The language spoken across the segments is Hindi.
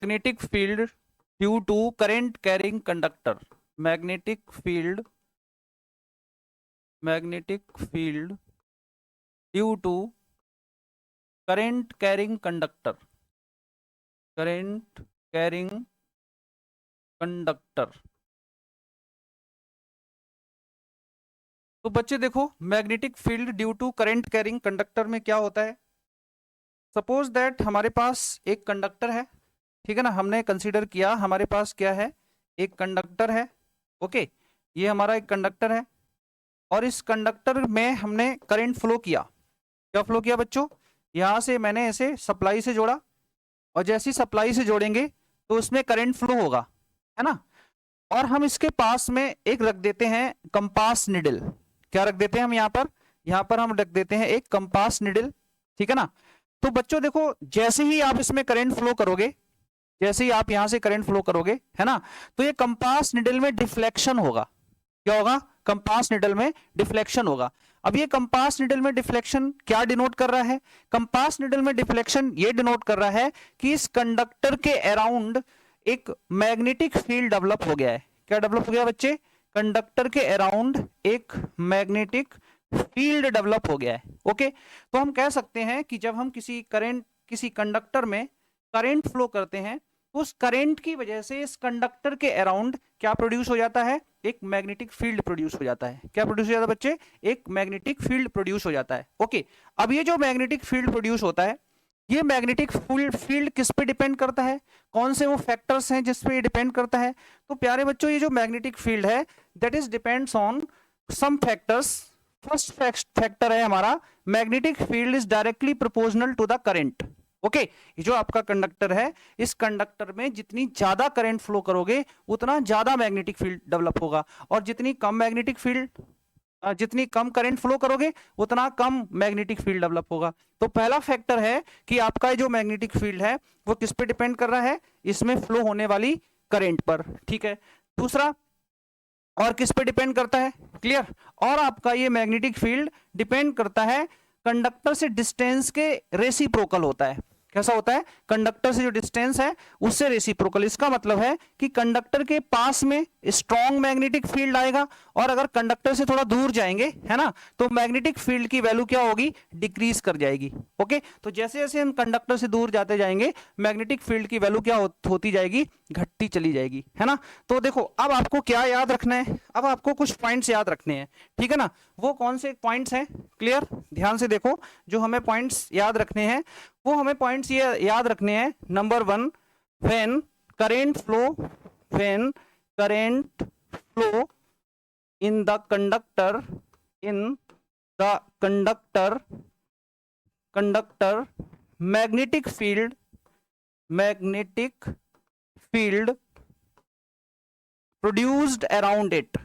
Magnetic field due to current carrying conductor. Magnetic field due to current carrying conductor. Current carrying conductor. तो बच्चे देखो, magnetic field due to current carrying conductor में क्या होता है। सपोज दैट हमारे पास एक कंडक्टर है, ठीक है ना। हमने कंसीडर किया हमारे पास क्या है, एक कंडक्टर है। ओके, ये हमारा एक कंडक्टर है और इस कंडक्टर में हमने करंट फ्लो किया। क्या फ्लो किया बच्चों, यहां से मैंने ऐसे सप्लाई से जोड़ा और जैसी सप्लाई से जोड़ेंगे तो उसमें करंट फ्लो होगा, है ना। और हम इसके पास में एक रख देते हैं कंपास निडल। क्या रख देते हैं हम यहाँ पर हम रख देते हैं एक कंपास निडल, ठीक है ना। तो बच्चों देखो, जैसे ही आप इसमें करंट फ्लो करोगे, जैसे ही आप यहां से करंट फ्लो करोगे, है ना, तो ये कंपास निडल में डिफ्लेक्शन होगा। क्या होगा, कंपास निडल में डिफ्लेक्शन होगा। अब ये कंपास निडल में डिफ्लेक्शन क्या डिनोट कर रहा है, कंपास निडल में डिफ्लेक्शन ये डिनोट कर रहा है कि इस कंडक्टर के अराउंड एक मैग्नेटिक फील्ड डेवलप हो गया है। क्या डेवलप हो गया बच्चे, कंडक्टर के अराउंड एक मैग्नेटिक फील्ड डेवलप हो गया है। ओके, तो हम कह सकते हैं कि जब हम किसी कंडक्टर में करंट फ्लो करते हैं तो उस करंट की वजह से इस कंडक्टर के अराउंड क्या प्रोड्यूस हो जाता है, एक मैग्नेटिक फील्ड प्रोड्यूस हो जाता है। क्या प्रोड्यूस हो जाता है बच्चे, एक मैग्नेटिक फील्ड प्रोड्यूस हो जाता है। ओके, अब ये जो मैग्नेटिक फील्ड प्रोड्यूस होता है, ये मैग्नेटिक फील्ड किस पे डिपेंड करता है, कौन से वो फैक्टर्स हैं जिस पे ये डिपेंड करता है। तो प्यारे बच्चों, ये जो मैग्नेटिक फील्ड है that is depends on some factors. First factor है हमारा, magnetic field is directly proportional to the current. Okay, ये जो आपका कंडक्टर है, इस कंडक्टर में जितनी ज्यादा करंट फ्लो करोगे उतना ज्यादा मैग्नेटिक फील्ड डेवलप होगा, और जितनी कम करंट फ्लो करोगे उतना कम मैग्नेटिक फील्ड डेवलप होगा। तो पहला फैक्टर है कि आपका जो मैग्नेटिक फील्ड है वो किस पे डिपेंड कर रहा है, इसमें फ्लो होने वाली करंट पर, ठीक है। दूसरा, और किस पे डिपेंड करता है, क्लियर, और आपका ये मैग्नेटिक फील्ड डिपेंड करता है कंडक्टर से डिस्टेंस के रेसिप्रोकल होता है। कैसा होता है, कंडक्टर से जो डिस्टेंस है उससे रेसिप्रोकल। इसका मतलब है कि कंडक्टर के पास में स्ट्रॉन्ग मैग्नेटिक फील्ड आएगा और अगर कंडक्टर से थोड़ा दूर जाएंगे, है ना, तो मैग्नेटिक फील्ड की वैल्यू क्या होगी, डिक्रीज कर जाएगी। ओके, तो जैसे जैसे हम कंडक्टर से दूर जाते जाएंगे मैग्नेटिक फील्ड की वैल्यू क्या होती जाएगी, घटती चली जाएगी, है ना। तो देखो, अब आपको क्या याद रखना है, अब आपको कुछ पॉइंट्स याद रखने हैं, ठीक है ना। वो कौन से पॉइंट्स हैं, क्लियर, ध्यान से देखो। जो हमें पॉइंट्स याद रखने हैं वो हमें पॉइंट्स ये याद रखने हैं। Number 1, when current flow in the conductor magnetic field produced around it,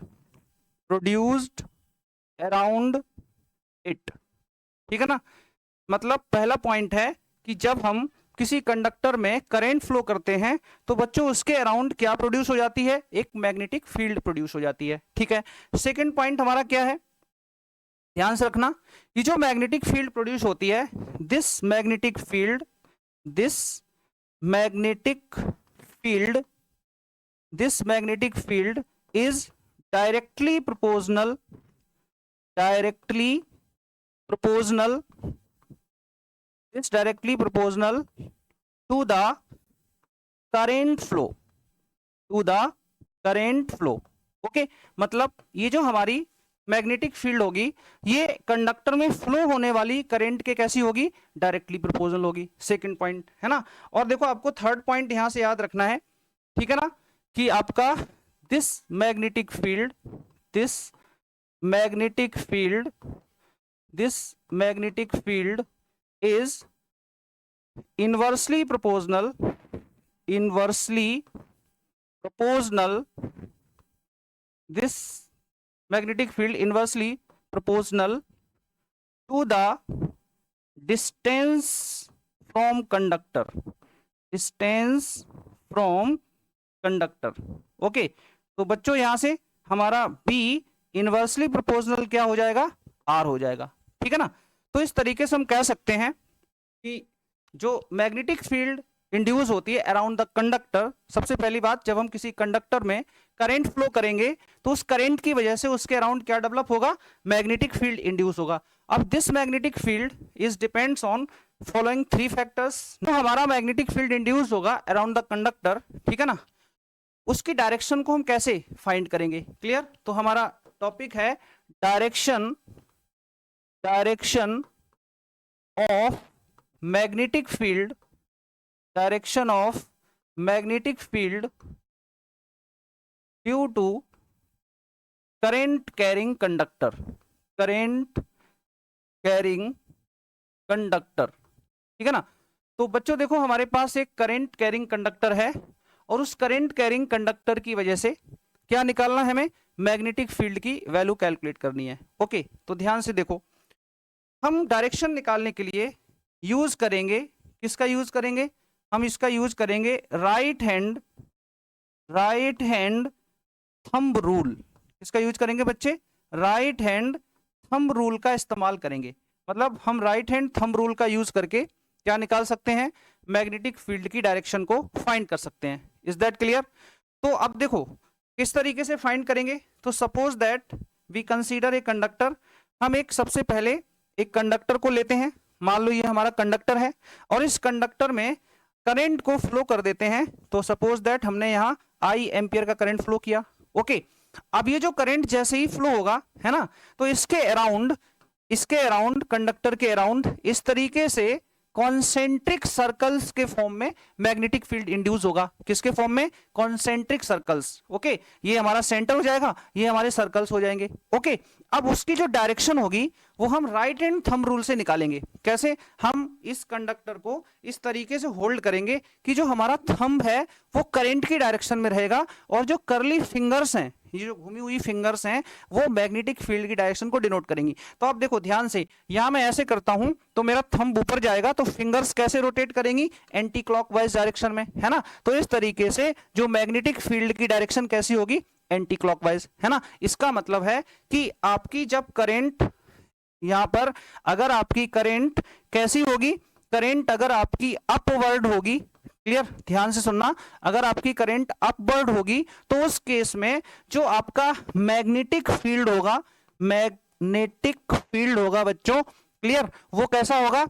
ठीक है ना। मतलब पहला पॉइंट है कि जब हम किसी कंडक्टर में करंट फ्लो करते हैं तो बच्चों उसके अराउंड क्या प्रोड्यूस हो जाती है, एक मैग्नेटिक फील्ड प्रोड्यूस हो जाती है, ठीक है। सेकंड पॉइंट हमारा क्या है, ध्यान से रखना, ये जो मैग्नेटिक फील्ड प्रोड्यूस होती है, this magnetic field is directly proportional to the current flow। Okay, मतलब ये जो हमारी मैग्नेटिक फील्ड होगी ये कंडक्टर में फ्लो होने वाली करंट के कैसी होगी, डायरेक्टली प्रोपोर्शनल होगी। सेकंड पॉइंट, है ना। और देखो, आपको थर्ड पॉइंट यहां से याद रखना है, ठीक है ना, कि आपका this magnetic field is inversely proportional this magnetic field inversely proportional to the distance from conductor okay, तो बच्चों यहां से हमारा B इनवर्सली प्रोपोर्शनल क्या हो जाएगा, R हो जाएगा, ठीक है ना। तो इस तरीके से हम कह सकते हैं कि जो मैग्नेटिक फील्ड इंड्यूस होती है अराउंड द कंडक्टर। सबसे पहली बात, जब हम किसी कंडक्टर में करंट फ्लो करेंगे तो उस करंट की वजह से उसके अराउंड क्या डेवलप होगा, मैग्नेटिक फील्ड इंड्यूस होगा। अब this magnetic field is depends on following three factors. तो हमारा मैग्नेटिक फील्ड इंड्यूस होगा अराउंड द कंडक्टर, ठीक है ना, उसकी डायरेक्शन को हम कैसे फाइंड करेंगे, क्लियर। तो हमारा टॉपिक है direction of magnetic field, direction of magnetic field due to current carrying conductor, current carrying conductor, ठीक है ना। तो बच्चों देखो, हमारे पास एक करंट कैरिंग कंडक्टर है और उस करंट कैरिंग कंडक्टर की वजह से क्या निकालना है, हमें मैग्नेटिक फील्ड की वैल्यू कैलकुलेट करनी है। ओके, तो ध्यान से देखो, हम डायरेक्शन निकालने के लिए यूज करेंगे, किसका यूज करेंगे, हम इसका यूज करेंगे राइट हैंड थंब रूल। किसका यूज करेंगे बच्चे, राइट हैंड थंब रूल का इस्तेमाल करेंगे। मतलब हम राइट हैंड थंब रूल का यूज करके क्या निकाल सकते हैं, मैग्नेटिक फील्ड की डायरेक्शन को फाइंड कर सकते हैं। Is that clear. तो अब देखो किस तरीके से फाइंड करेंगे। तो suppose that we consider a conductor, हम एक सबसे पहले एक कंडक्टर को लेते हैं, मान लो ये हमारा कंडक्टर है और इस कंडक्टर में करंट को फ्लो कर देते हैं। तो सपोज दैट हमने यहाँ आई एम्पियर का करंट फ्लो किया। ओके, अब ये जो करंट जैसे ही फ्लो होगा, है ना, तो इसके अराउंड कंडक्टर के अराउंड इस तरीके से कॉन्सेंट्रिक सर्कल्स के फॉर्म में मैग्नेटिक फील्ड इंड्यूस होगा। किसके फॉर्म में, कॉन्सेंट्रिक सर्कल्स। ओके, ये हमारा सेंटर हो जाएगा, ये हमारे सर्कल्स हो जाएंगे। ओके, अब उसकी जो डायरेक्शन होगी वो हम राइट हैंड थंब रूल से निकालेंगे। कैसे, हम इस कंडक्टर को इस तरीके से होल्ड करेंगे कि जो हमारा थंब है वो करंट की डायरेक्शन में रहेगा और जो कर्ली फिंगर्स हैं, ये जो घूमी हुई फिंगर्स हैं, वो मैग्नेटिक फील्ड की डायरेक्शन को डिनोट करेंगी। तो आप देखो ध्यान से, यहां मैं ऐसे करता हूं तो मेरा थंब ऊपर जाएगा, तो फिंगर्स कैसे रोटेट करेंगी, एंटी क्लॉकवाइज डायरेक्शन में, है ना। तो इस तरीके से जो मैग्नेटिक फील्ड की डायरेक्शन कैसी होगी, एंटी क्लॉकवाइज, है ना। इसका मतलब है कि आपकी जब करंट यहां पर, अगर आपकी करंट कैसी होगी, करंट अगर आपकी अपवर्ड होगी, क्लियर, ध्यान से सुनना, अगर आपकी करंट अपवर्ड होगी तो उस केस में जो आपका मैग्नेटिक फील्ड होगा, मैग्नेटिक फील्ड होगा बच्चों, क्लियर, वो कैसा होगा,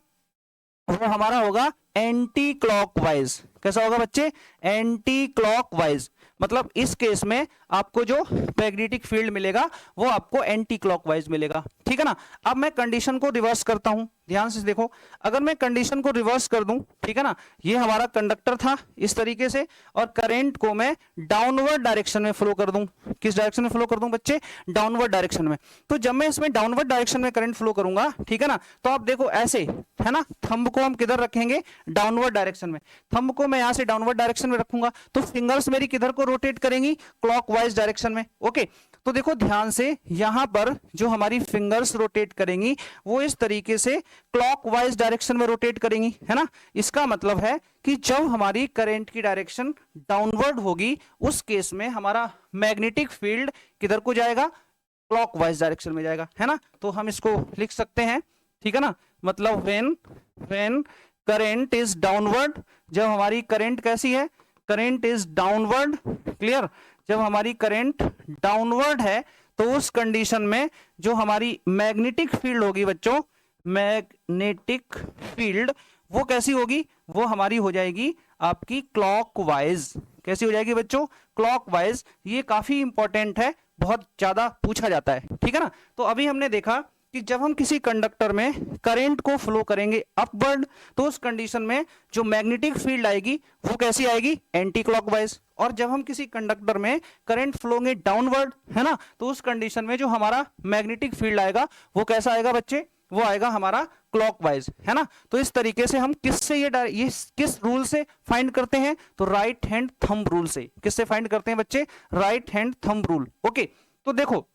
वो हमारा होगा एंटी क्लॉकवाइज। कैसा होगा बच्चे, एंटी क्लॉकवाइज। मतलब इस केस में आपको जो मैग्नेटिक फील्ड मिलेगा वो आपको एंटी क्लॉकवाइज मिलेगा, ठीक है ना। अब मैं कंडीशन को रिवर्स करता हूं, ध्यान से देखो, अगर मैं कंडीशन को रिवर्स कर दूं, ठीक है ना, ये हमारा कंडक्टर था इस तरीके से और करंट को मैं डाउनवर्ड डायरेक्शन में फ्लो कर दूं। किस डायरेक्शन में फ्लो कर दूं बच्चे, डाउनवर्ड डायरेक्शन में। तो जब मैं इसमें डाउनवर्ड डायरेक्शन में करंट फ्लो करूंगा, ठीक है ना, तो आप देखो ऐसे, है ना, थंब को हम किधर रखेंगे, डाउनवर्ड डायरेक्शन में। थंब को मैं यहां से डाउनवर्ड डायरेक्शन में रखूंगा तो फिंगर्स मेरी किधर को रोटेट करेंगी, क्लॉकवाइज डायरेक्शन में। ओके, तो देखो ध्यान से, यहां पर जो हमारी फिंगर्स रोटेट करेंगी वो इस तरीके से क्लॉकवाइज डायरेक्शन में रोटेट करेंगी, है ना। इसका मतलब है कि जब हमारी करंट की डायरेक्शन डाउनवर्ड होगी उस केस में हमारा मैग्नेटिक फील्ड किधर को जाएगा, क्लॉकवाइज डायरेक्शन में जाएगा, है ना। तो हम इसको लिख सकते हैं, ठीक है ना, मतलब व्हेन करंट इज डाउनवर्ड, जब हमारी करंट कैसी है, करंट इज डाउनवर्ड, क्लियर, जब हमारी करंट डाउनवर्ड है तो उस कंडीशन में जो हमारी मैग्नेटिक फील्ड होगी बच्चों, मैग्नेटिक फील्ड वो कैसी होगी, वो हमारी हो जाएगी आपकी क्लॉकवाइज। कैसी हो जाएगी बच्चों, क्लॉकवाइज। ये काफी इंपॉर्टेंट है, बहुत ज्यादा पूछा जाता है, ठीक है ना। तो अभी हमने देखा कि जब हम किसी कंडक्टर में करंट को फ्लो करेंगे अपवर्ड तो उस कंडीशन में जो मैग्नेटिक फील्ड आएगी वो कैसी आएगी, एंटी क्लॉकवाइज। और जब हम किसी कंडक्टर में करंट फ्लो होंगे डाउनवर्ड, है ना, तो उस कंडीशन में जो हमारा मैग्नेटिक फील्ड आएगा वो कैसा आएगा बच्चे, वो आएगा हमारा क्लॉकवाइज, है ना। तो इस तरीके से हम किससे ये किस रूल से फाइंड करते हैं, तो राइट हैंड थंब रूल से। किससे फाइंड करते हैं बच्चे, right hand thumb rule. Okay, तो देखो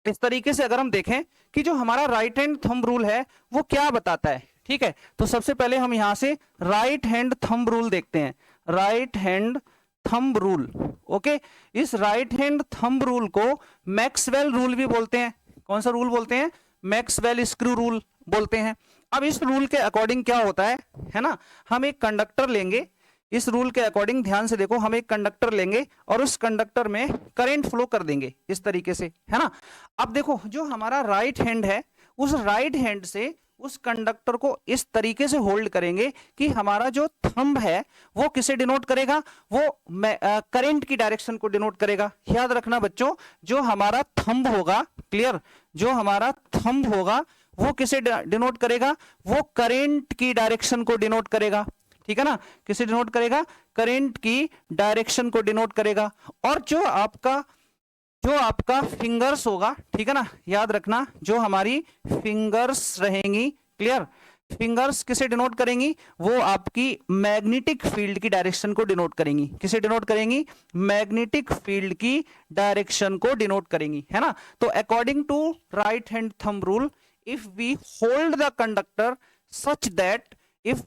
इस तरीके से अगर हम देखें कि जो हमारा राइट हैंड थंब रूल है वो क्या बताता है, ठीक है। तो सबसे पहले हम यहां से राइट हैंड थंब रूल देखते हैं, right hand thumb rule. Okay, इस राइट हैंड थंब रूल को मैक्सवेल रूल भी बोलते हैं। कौन सा रूल बोलते हैं, मैक्सवेल स्क्रू रूल बोलते हैं। अब इस रूल के अकॉर्डिंग क्या होता है ना, हम एक कंडक्टर लेंगे, इस रूल के अकॉर्डिंग ध्यान से देखो, हम एक कंडक्टर लेंगे और उस कंडक्टर में करंट फ्लो कर देंगे इस तरीके से, है ना। अब देखो जो हमारा राइट हैंड है, उस राइट हैंड से उस कंडक्टर को इस तरीके से होल्ड करेंगे कि हमारा जो थंब है वो किसे डिनोट करेगा, वो करंट की डायरेक्शन को डिनोट करेगा। याद रखना बच्चों, जो हमारा थंब होगा, क्लियर, जो हमारा थंब होगा वो किसे डिनोट करेगा, वो करंट की डायरेक्शन को डिनोट करेगा, ठीक है ना। किसे डिनोट करेगा, करंट की डायरेक्शन को डिनोट करेगा। और जो आपका फिंगर्स होगा, ठीक है ना, याद रखना जो हमारी फिंगर्स रहेंगी, क्लियर, फिंगर्स किसे डिनोट करेंगी, वो आपकी मैग्नेटिक फील्ड की डायरेक्शन को डिनोट करेंगी। किसे डिनोट करेंगी, मैग्नेटिक फील्ड की डायरेक्शन को डिनोट करेंगी, है ना। तो according to right hand thumb rule, if we hold the conductor such that if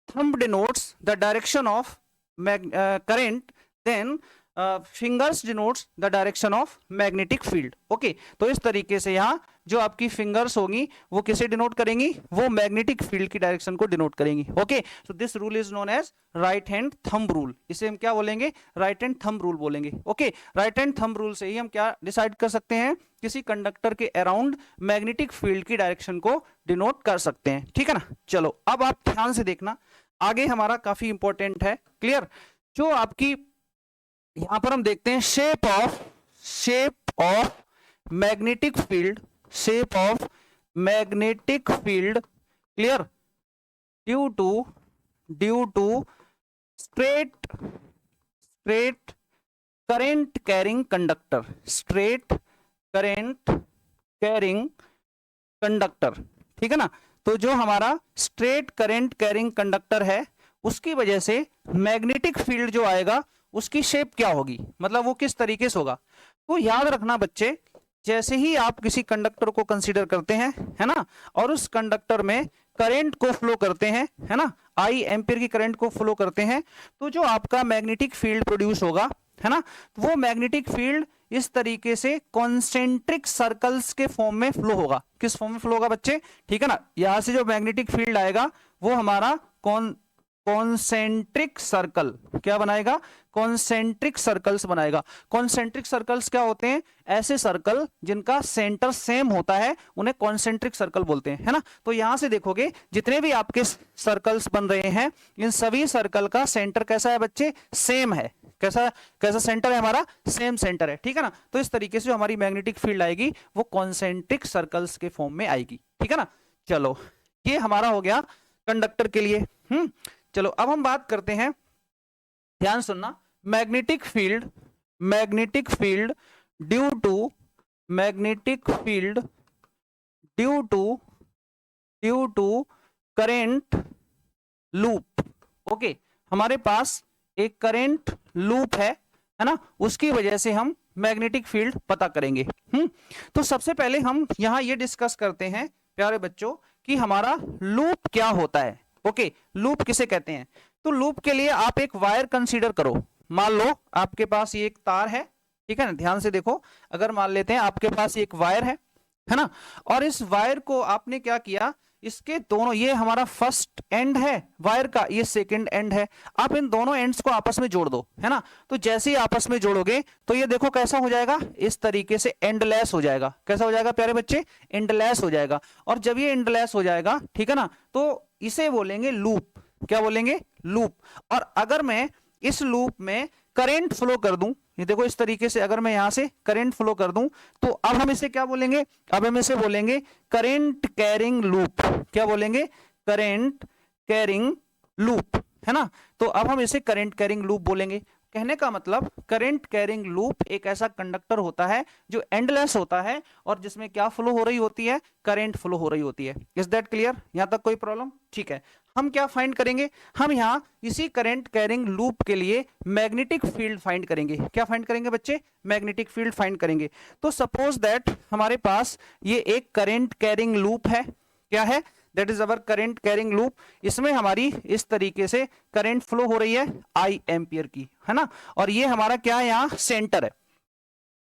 thumb denotes the direction of current, then fingers denotes the direction of magnetic field। Okay, तो इस तरीके से यहाँ जो आपकी फिंगर्स होंगी वो किसे डिनोट करेंगी, वो मैग्नेटिक फील्ड की डायरेक्शन को डिनोट करेंगी। Okay, so this rule is known as right hand thumb rule. इसे हम क्या बोलेंगे, राइट हैंड थंब रूल बोलेंगे। Okay, right hand thumb rule से ही हम क्या डिसाइड कर सकते हैं, किसी कंडक्टर के अराउंड मैग्नेटिक फील्ड की डायरेक्शन को डिनोट कर सकते हैं, ठीक है ना। चलो अब आप ध्यान से देखना, आगे हमारा काफी इंपॉर्टेंट है, क्लियर। जो आपकी यहां पर हम देखते हैं shape of magnetic field, shape of magnetic field, clear, due to straight current carrying conductor, straight current carrying conductor, ठीक है ना। तो जो हमारा स्ट्रेट करंट कैरिंग कंडक्टर है, उसकी वजह से मैग्नेटिक फील्ड जो आएगा उसकी शेप क्या होगी, मतलब वो किस तरीके से होगा। तो याद रखना बच्चे, जैसे ही आप किसी कंडक्टर को कंसीडर करते हैं, है ना, और उस कंडक्टर में करंट को फ्लो करते हैं, है ना, आई एम्पियर की करंट को फ्लो करते हैं, तो जो आपका मैग्नेटिक फील्ड प्रोड्यूस होगा, है ना, वो मैग्नेटिक फील्ड इस तरीके से कॉन्सेंट्रिक सर्कल्स के फॉर्म में फ्लो होगा। किस फॉर्म में फ्लो होगा बच्चे, ठीक है ना। यहां से जो मैग्नेटिक फील्ड आएगा वो हमारा कॉन्सेंट्रिक सर्कल क्या बनाएगा, कॉन्सेंट्रिक सर्कल्स बनाएगा। कॉन्सेंट्रिक सर्कल्स क्या होते हैं, ऐसे सर्कल जिनका सेंटर सेम होता है उन्हें कॉन्सेंट्रिक सर्कल बोलते हैं, है ना। तो यहां से देखोगे जितने भी आपके सर्कल्स बन रहे हैं, इन सभी सर्कल का सेंटर कैसा है बच्चे, सेम है। कैसा सेंटर है हमारा, सेम सेंटर है, ठीक है ना। तो इस तरीके से जो हमारी मैग्नेटिक फील्ड आएगी वो कॉन्सेंट्रिक सर्कल्स के फॉर्म में आएगी, ठीक है ना। चलो ये हमारा हो गया कंडक्टर के लिए। चलो अब हम बात करते हैं, ध्यान सुनना, magnetic field due to current loop. Okay, हमारे पास एक करंट लूप है ना, उसकी वजह से हम मैग्नेटिक फील्ड पता करेंगे। तो सबसे पहले हम यहां ये डिस्कस करते हैं प्यारे बच्चों कि हमारा लूप क्या होता है। ओके, लूप किसे कहते हैं। तो लूप के लिए आप एक वायर कंसीडर करो। मान लो आपके पास ये एक तार है, ठीक है ना, ध्यान से देखो। अगर मान लेते हैं आपके पास एक वायर है ना, और इस वायर को आपने क्या किया, इसके दोनों, ये हमारा फर्स्ट एंड है वायर का, ये सेकंड एंड है, आप इन दोनों एंड्स को आपस में जोड़ दो, है ना। तो जैसे ही आपस में जोड़ोगे तो ये देखो कैसा हो जाएगा, इस तरीके से एंडलेस हो जाएगा। कैसा हो जाएगा प्यारे बच्चे, एंडलेस हो जाएगा। और जब ये एंडलेस हो जाएगा, ठीक है ना, तो इसे बोलेंगे लूप। क्या बोलेंगे, लूप। और अगर मैं इस लूप में करंट फ्लो कर दूं, ये देखो इस तरीके से अगर मैं यहां से करंट फ्लो कर दूं, तो अब हम इसे क्या बोलेंगे, अब हम इसे बोलेंगे करंट कैरिंग लूप। क्या बोलेंगे, करंट कैरिंग लूप, है ना। तो अब हम इसे करंट कैरिंग लूप बोलेंगे। कहने का मतलब करंट कैरिंग लूप एक ऐसा कंडक्टर होता है जो एंडलेस होता है और जिसमें क्या फ्लो हो रही होती है, करंट फ्लो हो रही होती है। इज दैट क्लियर, यहां तक कोई प्रॉब्लम, ठीक है। हम क्या फाइंड करेंगे, हम यहां इसी करंट कैरिंग लूप के लिए मैग्नेटिक फील्ड फाइंड करेंगे। क्या फाइंड करेंगे बच्चे, मैग्नेटिक फील्ड फाइंड करेंगे। तो सपोज दैट हमारे पास ये एक करंट कैरिंग लूप है, क्या है, that is our current carrying loop. इसमें हमारी इस तरीके से करंट फ्लो हो रही है आई एम्पियर की, है ना। और ये हमारा क्या है, यहाँ सेंटर है।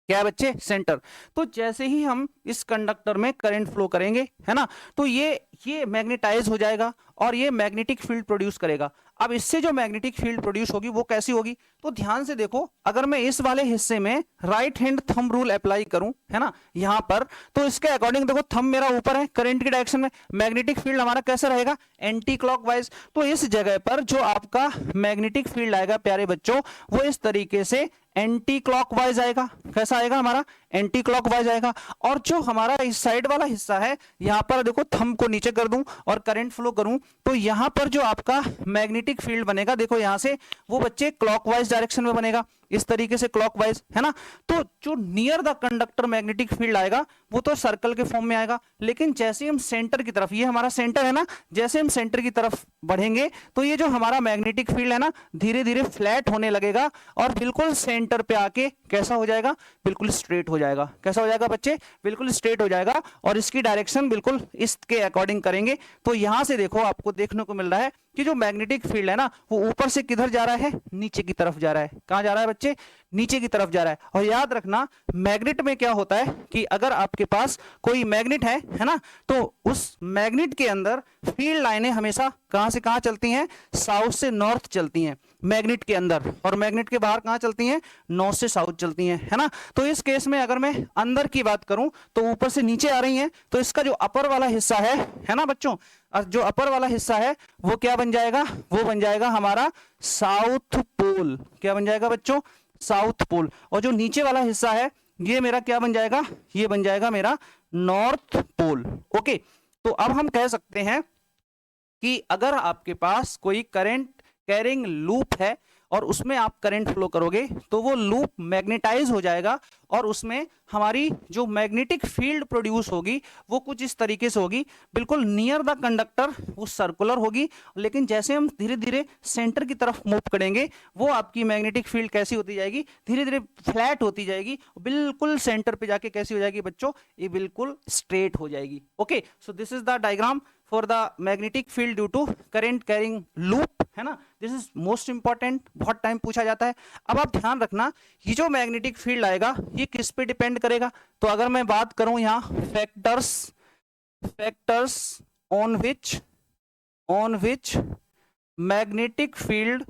क्या है बच्चे, सेंटर। तो जैसे ही हम इस कंडक्टर में करंट फ्लो करेंगे, है ना, तो ये मैग्नेटाइज हो जाएगा और ये मैग्नेटिक फील्ड प्रोड्यूस करेगा। अब इससे जो मैग्नेटिक फील्ड प्रोड्यूस होगी वो कैसी होगी, तो ध्यान से देखो, अगर मैं इस वाले हिस्से में right hand thumb rule apply करूं, है ना, यहां पर, तो इसके अकॉर्डिंग देखो थंब मेरा ऊपर है करंट की डायरेक्शन में, मैग्नेटिक फील्ड हमारा कैसा रहेगा, एंटी क्लॉकवाइज। तो इस जगह पर जो आपका मैग्नेटिक फील्ड आएगा प्यारे बच्चों, वो इस तरीके से एंटी क्लॉकवाइज आएगा। कैसा आएगा, हमारा एंटी क्लॉकवाइज आएगा। और जो हमारा इस साइड वाला हिस्सा है, यहां पर देखो थंब को नीचे कर दूं और करंट फ्लो करूं, तो यहां पर जो आपका मैग्नेटिक फील्ड बनेगा, देखो यहां से वो बच्चे क्लॉकवाइज डायरेक्शन में बनेगा, इस तरीके से क्लॉकवाइज, है ना। तो जो near the conductor magnetic field आएगा वो तो सर्कल के फॉर्म में आएगा, लेकिन जैसे हम सेंटर की तरफ, ये हमारा सेंटर है ना, जैसे हम सेंटर की तरफ बढ़ेंगे तो ये जो हमारा मैग्नेटिक फील्ड है ना, धीरे धीरे फ्लैट होने लगेगा और बिल्कुल सेंटर पे आके कैसा हो जाएगा, बिल्कुल स्ट्रेट हो जाएगा। कैसा हो जाएगा बच्चे, बिल्कुल स्ट्रेट हो जाएगा। और इसकी डायरेक्शन बिल्कुल इसके अकॉर्डिंग करेंगे। तो यहां से देखो आपको देखने को मिल रहा है कि जो मैग्नेटिक फील्ड है ना, वो ऊपर से किधर जा रहा है, नीचे की तरफ जा रहा है। कहां जा रहा है बच्चे, नीचे की तरफ जा रहा है। और याद रखना, मैग्नेट में क्या होता है कि अगर आपके पास कोई मैग्नेट है ना, तो उस मैग्नेट के अंदर फील्ड लाइनें हमेशा कहां से कहां चलती हैं, साउथ से नॉर्थ चलती हैं मैग्नेट के अंदर, और मैग्नेट के बाहर कहां चलती हैं, नॉर्थ से साउथ चलती हैं, है ना। तो इस केस में अगर मैं अंदर की बात करूं तो ऊपर से नीचे आ रही हैं, तो इसका जो अपर वाला हिस्सा है ना बच्चों, जो अपर वाला हिस्सा है वो क्या बन जाएगा, वो बन जाएगा हमारा साउथ पोल। क्या बन जाएगा बच्चों, साउथ पोल। और जो नीचे वाला हिस्सा है ये मेरा क्या बन जाएगा, ये बन जाएगा मेरा नॉर्थ पोल। ओके, तो अब हम कह सकते हैं कि अगर आपके पास कोई करंट कैरिंग लूप है और उसमें आप करंट फ्लो करोगे तो वो लूप मैग्नेटाइज हो जाएगा और उसमें हमारी जो मैग्नेटिक फील्ड प्रोड्यूस होगी वो कुछ इस तरीके से होगी, बिल्कुल नियर द कंडक्टर वो सर्कुलर होगी, लेकिन जैसे हम धीरे धीरे सेंटर की तरफ मूव करेंगे वो आपकी मैग्नेटिक फील्ड कैसी होती जाएगी, धीरे धीरे फ्लैट होती जाएगी, बिल्कुल सेंटर पे जाके कैसी हो जाएगी बच्चों, ये बिल्कुल स्ट्रेट हो जाएगी। Okay, so this is the diagram for the magnetic field due to current carrying loop, है ना। दिस इज मोस्ट इंपॉर्टेंट, बहुत टाइम पूछा जाता है। अब आप ध्यान रखना, ये जो मैग्नेटिक फील्ड आएगा ये किस पे डिपेंड करेगा, तो अगर मैं बात करूं यहाँ factors on which magnetic field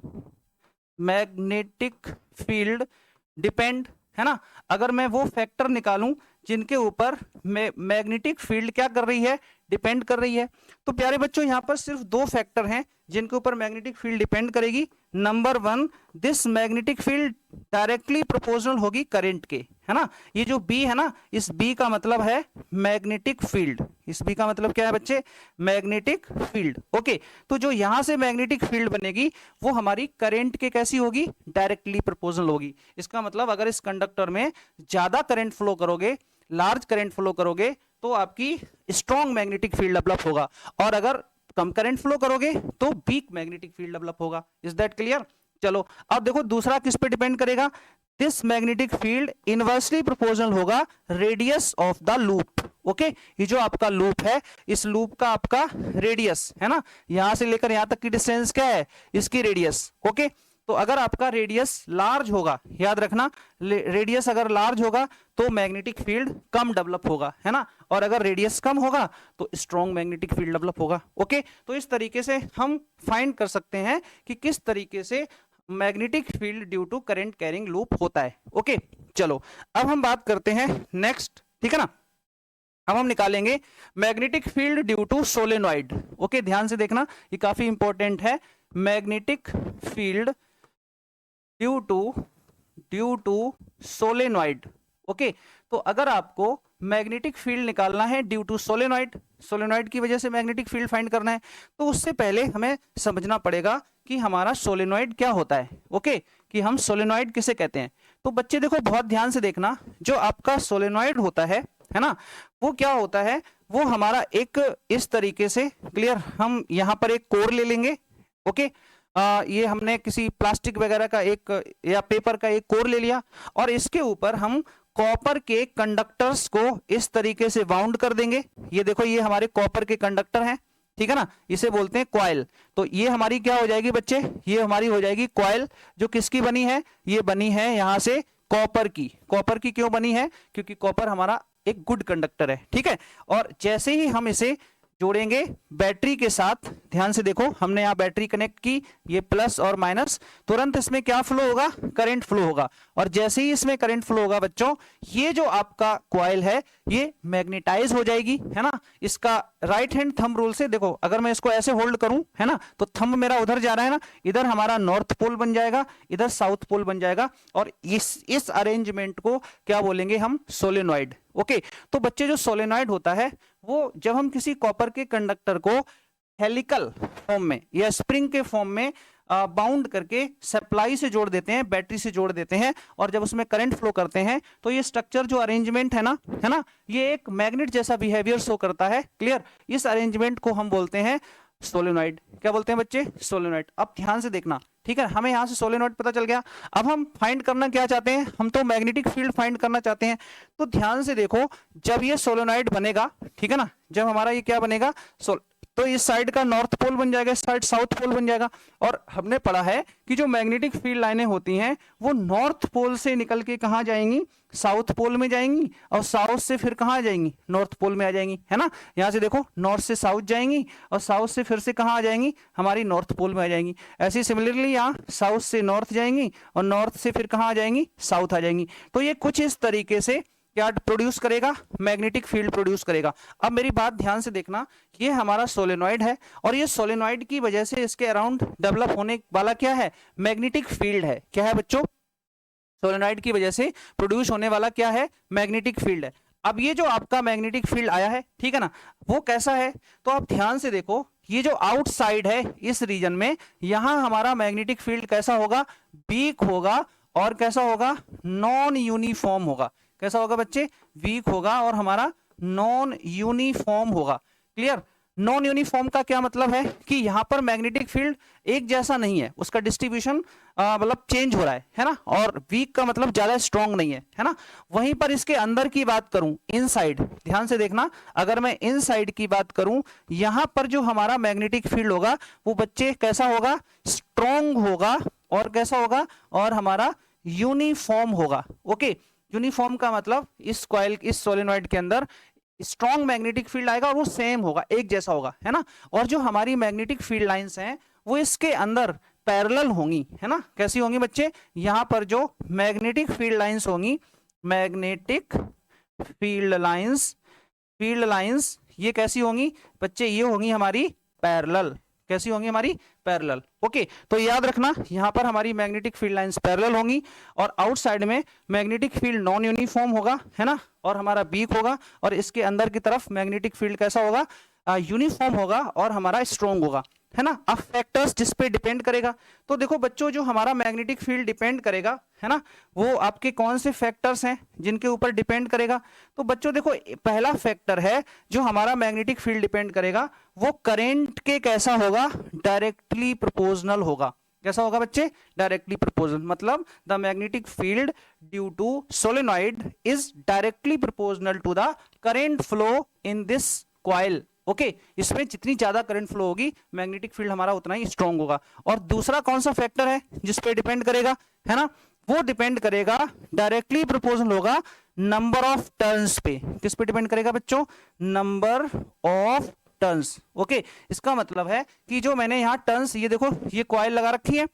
depend, है ना, अगर मैं वो फैक्टर निकालूं जिनके ऊपर मैग्नेटिक फील्ड क्या कर रही है, डिपेंड कर रही है, तो प्यारे बच्चों यहाँ पर सिर्फ दो फैक्टर हैं जिनके ऊपर मैग्नेटिक फील्ड डिपेंड करेगी। Number one, this magnetic field directly proportional होगी करंट के, है ना। ये जो बी है ना, इस बी का मतलब है मैग्नेटिक फील्ड, इस बी का मतलब क्या है बच्चे, मैग्नेटिक फील्ड। ओके, तो जो यहां से मैग्नेटिक फील्ड बनेगी वो हमारी करंट के कैसी होगी, डायरेक्टली प्रोपोर्शनल होगी। इसका मतलब अगर इस कंडक्टर में ज्यादा करंट फ्लो करोगे, लार्ज करंट फ्लो करोगे तो आपकी स्ट्रॉन्ग मैग्नेटिक फील्ड डेवलप होगा, और अगर कम करंट फ्लो करोगे तो वीक मैग्नेटिक फील्ड डेवलप होगा। Is that clear. चलो अब देखो दूसरा किस पे डिपेंड करेगा, this magnetic field inversely proportional होगा radius of the loop. Okay, ये जो आपका लूप है, इस लूप का आपका रेडियस है ना, यहां से लेकर यहां तक की डिस्टेंस क्या है, इसकी रेडियस। ओके, तो अगर आपका रेडियस लार्ज होगा, याद रखना रेडियस अगर लार्ज होगा तो मैग्नेटिक फील्ड कम डेवलप होगा, है ना, और अगर रेडियस कम होगा तो स्ट्रॉन्ग मैग्नेटिक फील्ड डेवलप होगा। ओके, तो इस तरीके से हम फाइंड कर सकते हैं कि किस तरीके से magnetic field due to current carrying loop होता है। ओके, चलो अब हम बात करते हैं नेक्स्ट, ठीक है ना। अब हम निकालेंगे magnetic field due to solenoid. Okay, ध्यान से देखना, ये काफी इंपॉर्टेंट है। Magnetic field due to solenoid. Okay, तो अगर आपको मैग्नेटिक फील्ड निकालना है ड्यू टू सोलेनॉइड की वजह से मैग्नेटिक फील्ड फाइंड करना है, तो उससे पहले हमें समझना पड़ेगा कि हमारा सोलेनॉइड क्या होता है। ओके, कि हम सोलेनॉइड किसे कहते हैं। तो बच्चे देखो बहुत ध्यान से देखना, जो आपका सोलेनॉइड होता है ना, वो क्या होता है, वो हमारा एक इस तरीके से, क्लियर, हम यहां पर एक कोर ले लेंगे। ओके, ये हमने किसी प्लास्टिक वगैरह का एक या पेपर का एक कोर ले लिया और इसके ऊपर हम कॉपर के कंडक्टर्स को इस तरीके से बाउंड कर देंगे। ये देखो, ये हमारे कॉपर के कंडक्टर हैं, ठीक है ना, इसे बोलते हैं कॉइल। तो ये हमारी क्या हो जाएगी बच्चे, ये हमारी हो जाएगी कॉइल, जो किसकी बनी है, ये बनी है यहां से कॉपर की क्यों बनी है? क्योंकि कॉपर हमारा एक गुड कंडक्टर है, ठीक है। और जैसे ही हम इसे जोड़ेंगे बैटरी के साथ, ध्यान से देखो, हमने यहां बैटरी कनेक्ट की, ये प्लस और माइनस, तुरंत इसमें क्या फ्लो होगा? करंट फ्लो होगा। और जैसे ही इसमें करंट फ्लो होगा बच्चों, ये जो आपका कॉइल है ये मैग्नेटाइज हो जाएगी, है ना। इसका राइट हैंड थंब रूल से देखो, अगर मैं इसको ऐसे होल्ड करूं, है ना, तो थंब मेरा उधर जा रहा है ना, इधर हमारा नॉर्थ पोल बन जाएगा, इधर साउथ पोल बन जाएगा। और इस अरेंजमेंट को क्या बोलेंगे हम? सोलेनॉइड। ओके, तो बच्चे जो सोलेनॉइड होता है वो जब हम किसी कॉपर के कंडक्टर को हेलिकल फॉर्म में या स्प्रिंग के फॉर्म में बाउंड करके सप्लाई से जोड़ देते हैं, बैटरी से जोड़ देते हैं, और जब उसमें करंट फ्लो करते हैं तो ये स्ट्रक्चर जो अरेंजमेंट है ना, ये एक मैग्नेट जैसा बिहेवियर शो करता है। क्लियर? इस अरेंजमेंट को हम बोलते हैं सोलेनॉइड। क्या बोलते हैं बच्चे? सोलेनॉइड। अब ध्यान से देखना, ठीक है, हमें यहां से सोलेनॉइड पता चल गया। अब हम फाइंड करना क्या चाहते हैं? हम तो मैग्नेटिक फील्ड फाइंड करना चाहते हैं। तो ध्यान से देखो, जब ये सोलेनॉइड बनेगा, ठीक है ना, जब हमारा ये क्या बनेगा? तो इस साइड का नॉर्थ पोल बन जाएगा, इस साइड साउथ पोल बन जाएगा। और हमने पढ़ा है कि जो मैग्नेटिक फील्ड लाइनें होती हैं वो नॉर्थ पोल से निकल के कहां जाएंगी? साउथ पोल में जाएंगी, और साउथ से फिर कहां जाएंगी? नॉर्थ पोल में आ जाएंगी, है ना। यहां से देखो, नॉर्थ से साउथ जाएंगी, और साउथ से फिर से कहां आ जाएंगी? हमारी नॉर्थ पोल में आ जाएंगी। ऐसे सिमिलरली यहाँ साउथ से नॉर्थ जाएंगी, और नॉर्थ से फिर कहां आ जाएंगी? साउथ आ जाएंगी। तो ये कुछ इस तरीके से क्या प्रोड्यूस करेगा? मैग्नेटिक फील्ड प्रोड्यूस करेगा। अब मेरी बात ध्यान से देखना, ये हमारा सोलेनॉइड है, और ये सोलेनॉइड की वजह से इसके अराउंड डेवलप होने वाला क्या है? मैग्नेटिक फील्ड है। क्या है बच्चों? सोलेनॉइड की वजह से प्रोड्यूस होने वाला क्या है? मैग्नेटिक फील्ड है। अब ये जो आपका मैग्नेटिक फील्ड आया है, ठीक है ना, वो कैसा है? तो आप ध्यान से देखो, ये जो आउटसाइड है इस रीजन में, यहां हमारा मैग्नेटिक फील्ड कैसा होगा? वीक होगा। और कैसा होगा? नॉन यूनिफॉर्म होगा। कैसा होगा बच्चे? वीक होगा और हमारा नॉन यूनिफॉर्म होगा। क्लियर? नॉन यूनिफॉर्म का क्या मतलब है? कि यहां पर मैग्नेटिक फील्ड एक जैसा नहीं है, उसका डिस्ट्रीब्यूशन मतलब चेंज हो रहा है ना। और वीक का मतलब ज्यादा स्ट्रॉन्ग नहीं है ना। वहीं पर इसके अंदर की बात करूं, इनसाइड, ध्यान से देखना, अगर मैं इनसाइड की बात करूं, यहां पर जो हमारा मैग्नेटिक फील्ड होगा वो बच्चे कैसा होगा? स्ट्रॉन्ग होगा। और कैसा होगा? और हमारा यूनिफॉर्म होगा। ओके, यूनिफॉर्म का मतलब इस कॉइल, इस सोलेनॉइड के अंदर स्ट्रॉन्ग मैग्नेटिक फील्ड आएगा और वो सेम होगा, एक जैसा होगा, है ना। और जो हमारी मैग्नेटिक फील्ड लाइंस हैं वो इसके अंदर पैरेलल होंगी, है ना। कैसी होंगी बच्चे? यहां पर जो मैग्नेटिक फील्ड लाइंस होंगी, मैग्नेटिक फील्ड लाइंस ये कैसी होंगी बच्चे? ये होंगी हमारी पैरेलल। कैसी होंगी? हमारी पैरेलल। ओके, तो याद रखना, यहां पर हमारी मैग्नेटिक फील्ड लाइंस पैरेलल होंगी, और आउटसाइड में मैग्नेटिक फील्ड नॉन यूनिफॉर्म होगा, है ना, और हमारा वीक होगा। और इसके अंदर की तरफ मैग्नेटिक फील्ड कैसा होगा? यूनिफॉर्म होगा और हमारा स्ट्रॉन्ग होगा, है ना। अब फैक्टर्स जिस पे डिपेंड करेगा, तो देखो बच्चों, जो हमारा मैग्नेटिक फील्ड डिपेंड करेगा, है ना, वो आपके कौन से फैक्टर्स हैं जिनके ऊपर डिपेंड करेगा? तो बच्चों देखो, पहला फैक्टर है जो हमारा मैग्नेटिक फील्ड डिपेंड करेगा, वो करंट के कैसा होगा? डायरेक्टली प्रोपोर्शनल होगा। कैसा होगा बच्चे? Directly proportional. मतलब the magnetic field due to solenoid is directly proportional to the current flow in this coil. Okay, इसमें जितनी ज्यादा करंट फ्लो होगी, मैग्नेटिक फील्ड हमारा उतना ही स्ट्रांग होगा। और दूसरा कौन सा फैक्टर है जिस पे डिपेंड करेगा, है ना? वो डिपेंड करेगा, डायरेक्टली प्रोपोर्शनल होगा नंबर ऑफ टर्न्स पे। किस पे डिपेंड करेगा बच्चों? Number of turns. ओके, इसका मतलब है कि जो मैंने यहाँ टर्न्स, ये देखो, ये कॉइल लगा रखी है,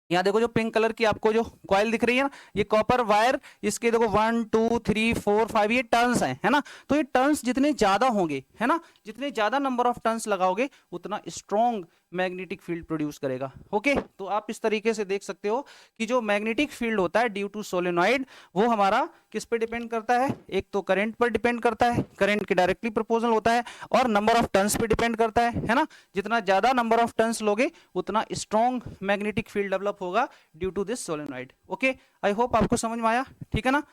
यहाँ देखो जो पिंक कलर की आपको जो कॉइल दिख रही है ना, ये कॉपर वायर, इसके देखो 1 2 3 4 5 ये टर्न्स हैं, है ना। तो ये टर्न्स जितने ज्यादा होंगे, है ना, जितने ज्यादा नंबर ऑफ टर्न्स लगाओगे उतना स्ट्रॉन्ग मैग्नेटिक फील्ड प्रोड्यूस करेगा। ओके, तो आप इस तरीके से देख सकते हो कि जो मैग्नेटिक फील्ड होता है ड्यू टू सोलेनॉइड, वो हमारा किस पे डिपेंड करता है? एक तो करंट पर डिपेंड करता है, करंट के डायरेक्टली प्रोपोर्शनल होता है, और नंबर ऑफ टर्न्स पे डिपेंड करता है ना। जितना ज्यादा नंबर ऑफ टर्न्स लोगे उतना स्ट्रॉन्ग मैग्नेटिक फील्ड डेवलप होगा due to this solenoid. Okay, I hope आपको समझ में आया, ठीक है ना।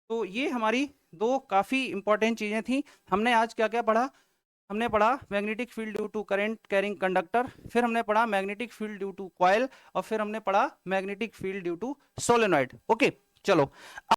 तो ये हमारी दो काफी इंपॉर्टेंट चीजें थी। हमने आज क्या क्या पढ़ा? हमने पढ़ा magnetic field due to current carrying conductor, फिर हमने पढ़ा magnetic field due to coil, और फिर हमने पढ़ा magnetic field due to solenoid. Okay, चलो।